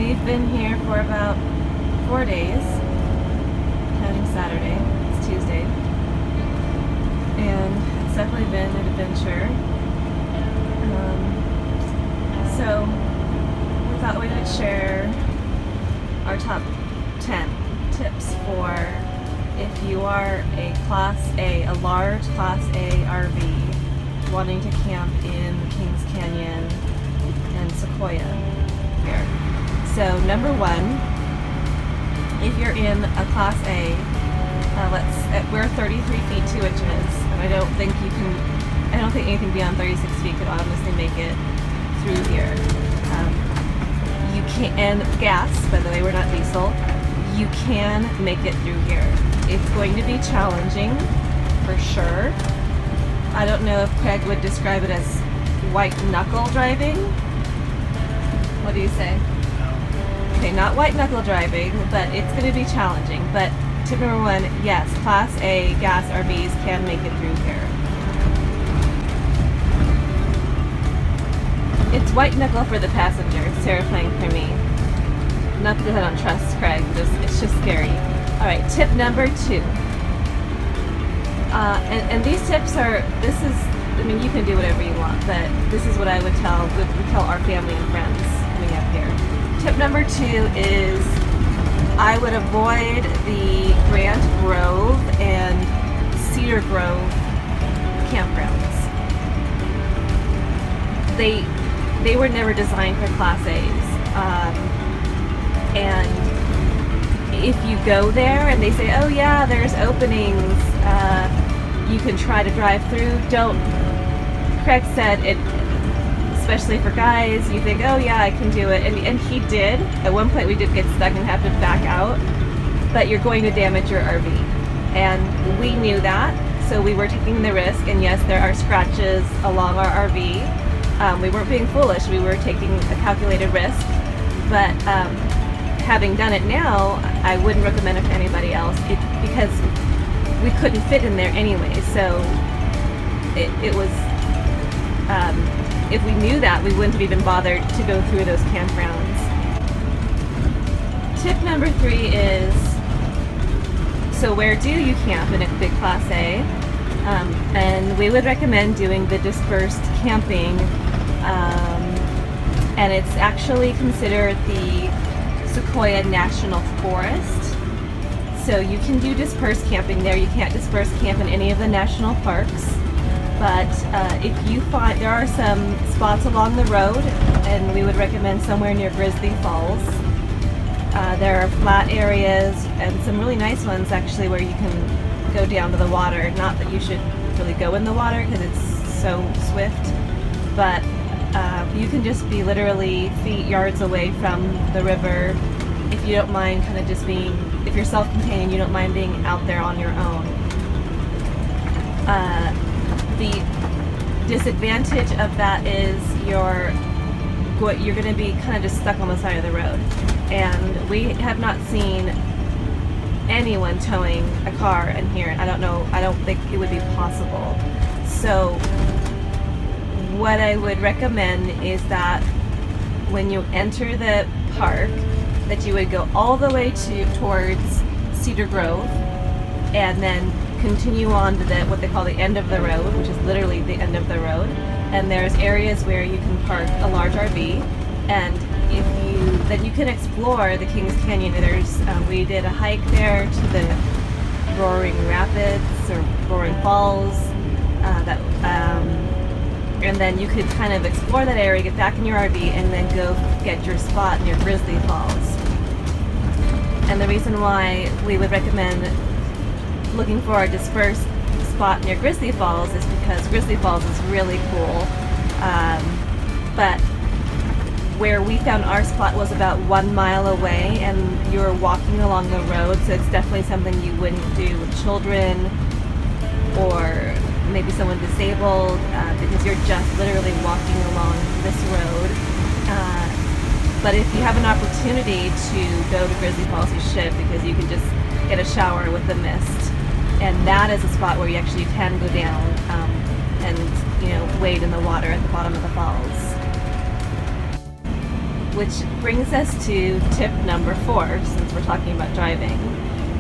we've been here for about 4 days, counting Saturday. It's Tuesday. And it's definitely been an adventure. So we thought we would share our top 10 tips for if you are a large Class A RV wanting to camp in Kings Canyon and Sequoia here. So number one, if you're in a Class A, we're 33 feet 2 inches, and I don't think anything beyond 36 feet could honestly make it through here. You can, and gas, by the way, we're not diesel. You can make it through here. It's going to be challenging, for sure. I don't know if Craig would describe it as white knuckle driving. What do you say? Okay, not white knuckle driving, but it's going to be challenging. But tip number one, yes, Class A gas RVs can make it through here. It's white knuckle for the passenger. It's terrifying for me. Not because I don't trust Craig, it's just scary. Alright, tip number 2. And these tips you can do whatever you want, but this is what I would tell our family and friends coming up here. Tip number 2 is I would avoid the Grant Grove and Cedar Grove campgrounds. They were never designed for Class A's. And if you go there and they say, oh yeah, there's openings, you can try to drive through, don't. Craig said it, especially for guys, you think, oh yeah, I can do it. And he did. At one point we did get stuck and have to back out, but you're going to damage your RV. And we knew that, so we were taking the risk, and yes, there are scratches along our RV. We weren't being foolish, we were taking a calculated risk, but having done it now, I wouldn't recommend it to anybody else because we couldn't fit in there anyway. So it was, if we knew that, we wouldn't have even bothered to go through those campgrounds. Tip number 3 is, so where do you camp in a big Class A? And we would recommend doing the dispersed camping, and it's actually considered the Sequoia National Forest. So you can do dispersed camping there. You can't disperse camp in any of the national parks, but if you find there are some spots along the road, and we would recommend somewhere near Grizzly Falls. There are flat areas and some really nice ones actually where you can go down to the water. Not that you should really go in the water because it's so swift, but you can just be literally feet, yards away from the river if you don't mind kind of just being, if you're self-contained, you don't mind being out there on your own. The disadvantage of that is you're going to be kind of just stuck on the side of the road, and we have not seen anyone towing a car in here. I don't think it would be possible. So what I would recommend is that when you enter the park, that you would go all the way towards Cedar Grove and then continue on to what they call the end of the road, which is literally the end of the road. And there's areas where you can park a large RV, and then you can explore the Kings Canyon. We did a hike there to the Roaring Rapids or Roaring Falls, and then you could kind of explore that area, get back in your RV, and then go get your spot near Grizzly Falls. And the reason why we would recommend looking for a dispersed spot near Grizzly Falls is because Grizzly Falls is really cool, but where we found our spot was about 1 mile away, and you were walking along the road, so it's definitely something you wouldn't do with children or maybe someone disabled, because you're just literally walking along this road. But if you have an opportunity to go to Grizzly Falls, you should, because you can just get a shower with the mist, and that is a spot where you actually can go down and wade in the water at the bottom of the falls. which brings us to tip number 4, since we're talking about driving.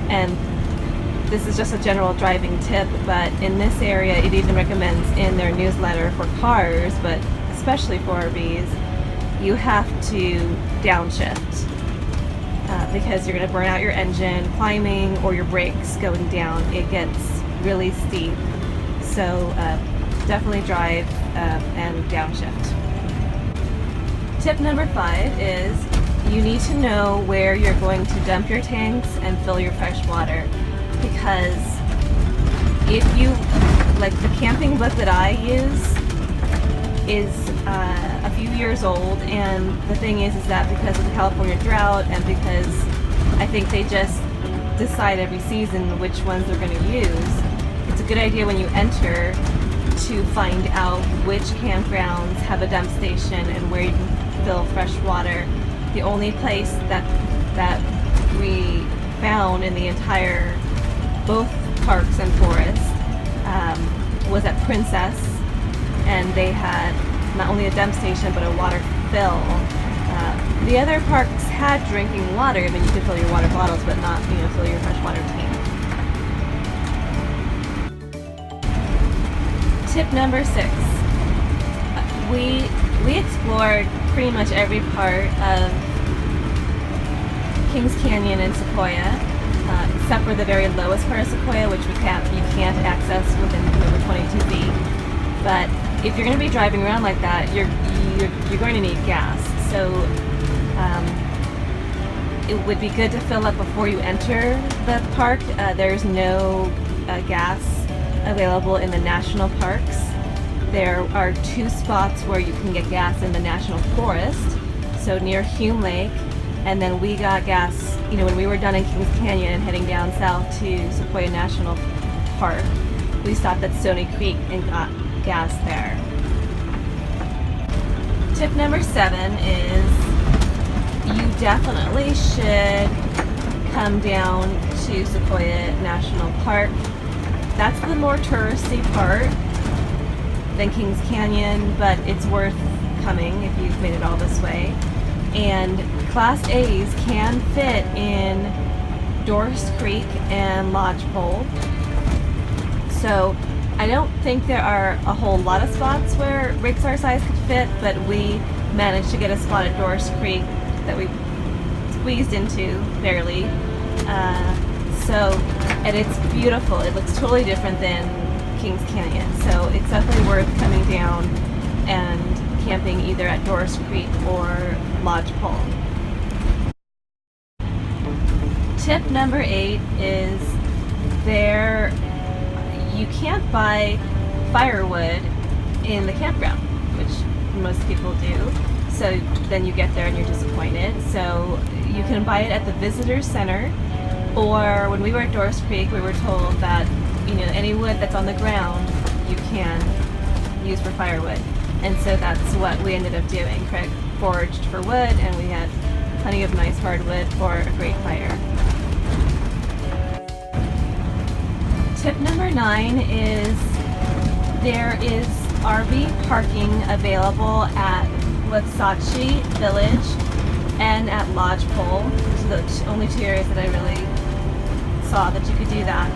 And this is just a general driving tip, but in this area it even recommends in their newsletter for cars, but especially for RVs, you have to downshift because you're going to burn out your engine climbing or your brakes going down. It gets really steep, so definitely drive and downshift. Tip number 5 is you need to know where you're going to dump your tanks and fill your fresh water, because if you, like the camping book that I use is a few years old, and the thing is that because of the California drought and because I think they just decide every season which ones they're going to use, it's a good idea when you enter to find out which campgrounds have a dump station and where you can fill fresh water. The only place that we found in the entire, both parks and forest, was at Princess, and they had not only a dump station but a water fill. The other parks had drinking water, I mean you could fill your water bottles but not, fill your fresh water tank. Tip number 6. We explored pretty much every part of Kings Canyon and Sequoia, except for the very lowest part of Sequoia, which you can't access within over 22 feet. But if you're going to be driving around like that, you're going to need gas. So it would be good to fill up before you enter the park. There's no gas available in the national parks. There are 2 spots where you can get gas in the national forest, so near Hume Lake, and then we got gas, when we were done in Kings Canyon and heading down south to Sequoia National Park, we stopped at Stony Creek and got gas there. Tip number 7 is you definitely should come down to Sequoia National Park. That's the more touristy part than Kings Canyon, but it's worth coming if you've made it all this way. And Class A's can fit in Dorst Creek and Lodgepole. So I don't think there are a whole lot of spots where rigs our size could fit, but we managed to get a spot at Dorst Creek that we squeezed into barely. And it's beautiful. It looks totally different than Kings Canyon, so it's definitely worth coming down and camping either at Dorst Creek or Lodgepole. Tip number 8 is you can't buy firewood in the campground, which most people do. So then you get there and you're disappointed. So you can buy it at the visitor center, or when we were at Dorst Creek, we were told that any wood that's on the ground you can use for firewood. And so that's what we ended up doing. Craig foraged for wood, and we had plenty of nice hardwood for a great fire. Tip number 9 is there is RV parking available at Waxahachie Village and at Lodgepole. Those are the only 2 areas that I really saw that you could do that.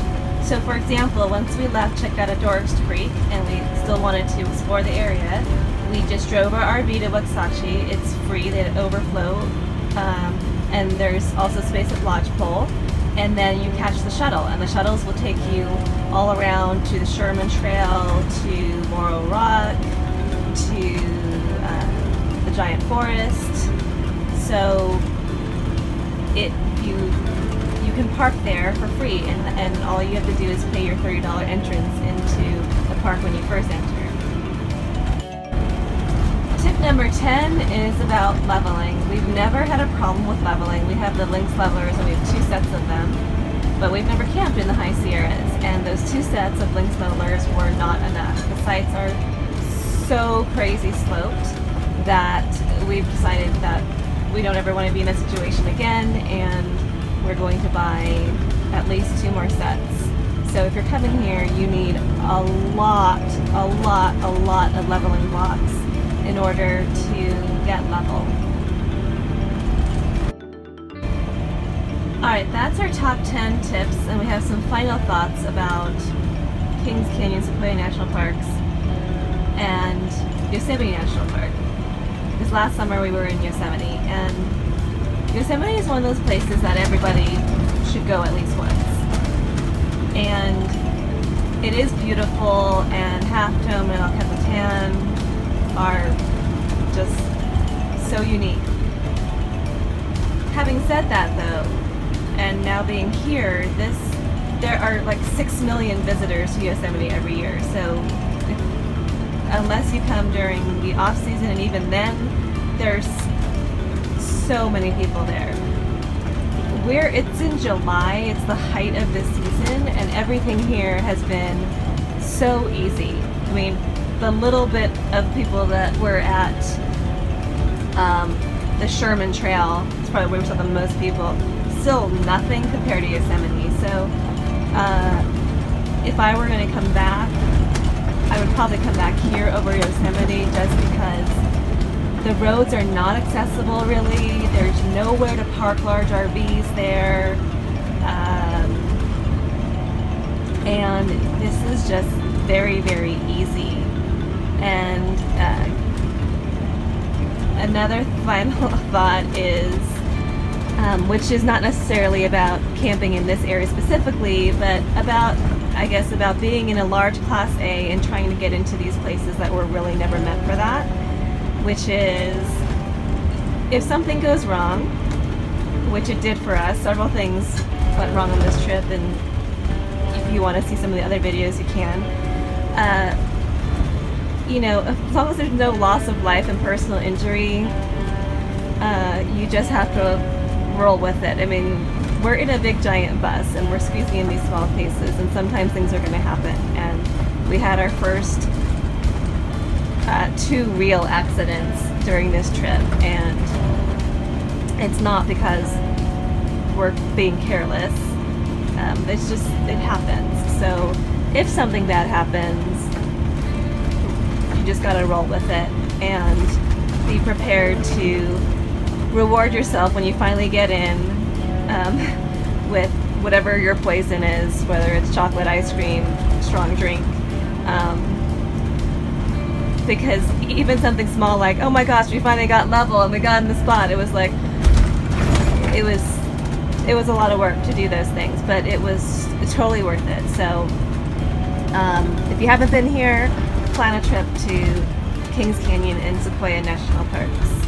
So for example, once we checked out of Dorst Creek and we still wanted to explore the area, we just drove our RV to Waxahachie. It's free, they overflow, and there's also space at Lodgepole. And then you catch the shuttle, and the shuttles will take you all around to the Sherman Trail, to Morrow Rock, to the Giant Forest. So you can park there for free, and all you have to do is pay your $30 entrance into the park when you first enter. Tip number 10 is about leveling. We've never had a problem with leveling. We have the Lynx levelers, and we have 2 sets of them, but we've never camped in the High Sierras, and those 2 sets of Lynx levelers were not enough. The sites are so crazy sloped that we've decided that we don't ever want to be in that situation again, and we're going to buy at least 2 more sets. So if you're coming here, you need a lot of leveling blocks in order to get level. Alright, that's our top 10 tips, and we have some final thoughts about Kings Canyon Sequoia National Parks and Yosemite National Park. Because last summer we were in Yosemite, and Yosemite is one of those places that everybody should go at least once. And it is beautiful, and Half Dome and El Capitan are just so unique. Having said that though, and now being here, there are like 6 million visitors to Yosemite every year, so unless you come during the off-season, and even then, there's so many people there. It's in July, it's the height of this season, and everything here has been so easy. I mean, the little bit of people that were at the Sherman Trail, it's probably where we saw the most people, still nothing compared to Yosemite. So if I were going to come back, I would probably come back here over Yosemite, just because the roads are not accessible really. There's nowhere to park large RVs there. And this is just very, very easy. And another final thought is, which is not necessarily about camping in this area specifically, but about, I guess, about being in a large Class A and trying to get into these places that were really never meant for that. Which is, if something goes wrong, which it did for us, several things went wrong on this trip, and if you want to see some of the other videos, you can. You know, as long as there's no loss of life and personal injury, you just have to roll with it. I mean, we're in a big giant bus, and we're squeezing in these small spaces, and sometimes things are going to happen. And we had our first 2 real accidents during this trip, and it's not because we're being careless. It's just, it happens. So if something bad happens, you just gotta roll with it and be prepared to reward yourself when you finally get in with whatever your poison is, whether it's chocolate ice cream, strong drink. Because even something small like, oh my gosh, we finally got level and we got in the spot, it was like, it was a lot of work to do those things, but it was totally worth it. So if you haven't been here, plan a trip to Kings Canyon and Sequoia National Parks.